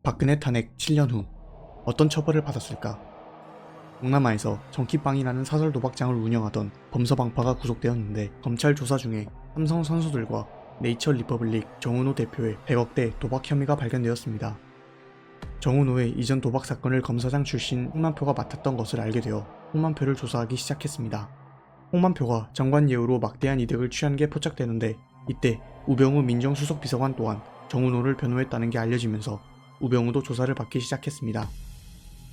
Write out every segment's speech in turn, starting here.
박근혜 탄핵 7년 후 어떤 처벌을 받았을까? 동남아에서 정키빵이라는 사설 도박장을 운영하던 범서방파가 구속되었는데 검찰 조사 중에 삼성 선수들과 네이처 리퍼블릭 정은호 대표의 100억대 도박 혐의가 발견되었습니다. 정은호의 이전 도박 사건을 검사장 출신 홍만표가 맡았던 것을 알게 되어 홍만표를 조사하기 시작했습니다. 홍만표가 정관 예우로 막대한 이득을 취한 게 포착되는데 이때 우병우 민정수석 비서관 또한 정은호를 변호했다는 게 알려지면서 우병우도 조사를 받기 시작했습니다.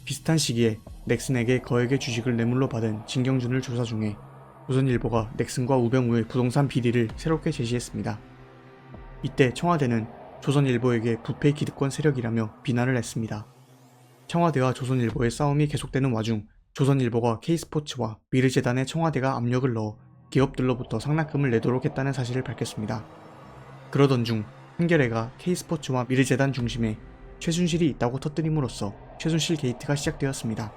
비슷한 시기에 넥슨에게 거액의 주식을 뇌물로 받은 진경준을 조사 중에 조선일보가 넥슨과 우병우의 부동산 비리를 새롭게 제시했습니다. 이때 청와대는 조선일보에게 부패 기득권 세력이라며 비난을 했습니다. 청와대와 조선일보의 싸움이 계속되는 와중 조선일보가 K스포츠와 미르재단에 청와대가 압력을 넣어 기업들로부터 상납금을 내도록 했다는 사실을 밝혔습니다. 그러던 중 한겨레가 K스포츠와 미르재단 중심에 최순실이 있다고 터뜨림으로써 최순실 게이트가 시작되었습니다.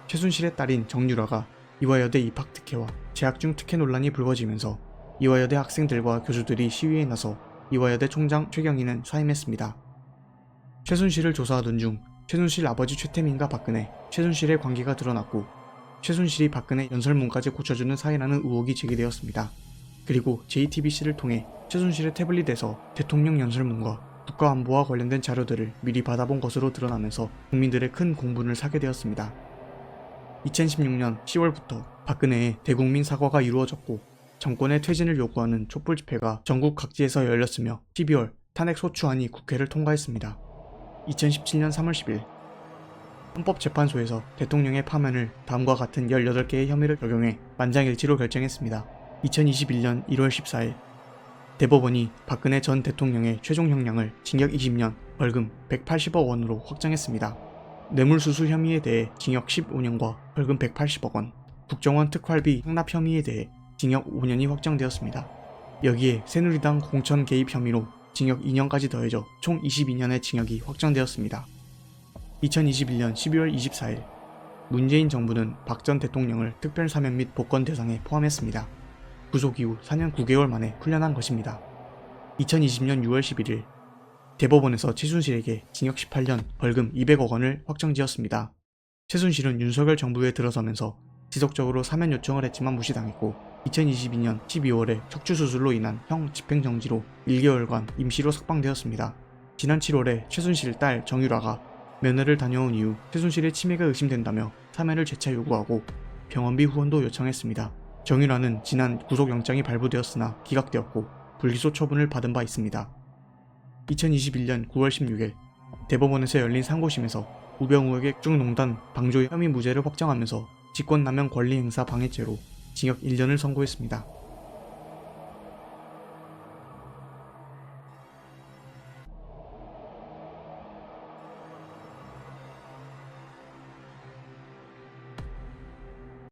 최순실의 딸인 정유라가 이화여대 입학 특혜와 재학 중 특혜 논란이 불거지면서 이화여대 학생들과 교수들이 시위에 나서 이화여대 총장 최경희는 사임했습니다. 최순실을 조사하던 중 최순실 아버지 최태민과 박근혜, 최순실의 관계가 드러났고 최순실이 박근혜 연설문까지 고쳐주는 사이라는 의혹이 제기되었습니다. 그리고 JTBC를 통해 최순실의 태블릿에서 대통령 연설문과 국가안보와 관련된 자료들을 미리 받아본 것으로 드러나면서 국민들의 큰 공분을 사게 되었습니다. 2016년 10월부터 박근혜의 대국민 사과가 이루어졌고 정권의 퇴진을 요구하는 촛불 집회가 전국 각지에서 열렸으며 12월 탄핵 소추안이 국회를 통과했습니다. 2017년 3월 10일 헌법재판소에서 대통령의 파면을 다음과 같은 18개의 혐의를 적용해 만장일치로 결정했습니다. 2021년 1월 14일 대법원이 박근혜 전 대통령의 최종 형량을 징역 20년, 벌금 180억 원으로 확정했습니다. 뇌물수수 혐의에 대해 징역 15년과 벌금 180억 원, 국정원 특활비 상납 혐의에 대해 징역 5년이 확정되었습니다. 여기에 새누리당 공천 개입 혐의로 징역 2년까지 더해져 총 22년의 징역이 확정되었습니다. 2021년 12월 24일 문재인 정부는 박 전 대통령을 특별사면 및 복권 대상에 포함했습니다. 구속 이후 4년 9개월 만에 풀려난 것입니다. 2020년 6월 11일 대법원에서 최순실에게 징역 18년, 벌금 200억 원을 확정지었습니다. 최순실은 윤석열 정부에 들어서면서 지속적으로 사면 요청을 했지만 무시당했고 2022년 12월에 척추수술로 인한 형 집행정지로 1개월간 임시로 석방되었습니다. 지난 7월에 최순실 딸 정유라가 면회를 다녀온 이후 최순실의 치매가 의심된다며 사면을 재차 요구하고 병원비 후원도 요청했습니다. 정유라는 지난 구속영장이 발부되었으나 기각되었고 불기소 처분을 받은 바 있습니다. 2021년 9월 16일 대법원에서 열린 상고심에서 우병우에게 국정농단 방조 혐의 무죄를 확정하면서 직권남용 권리행사 방해죄로 징역 1년을 선고했습니다.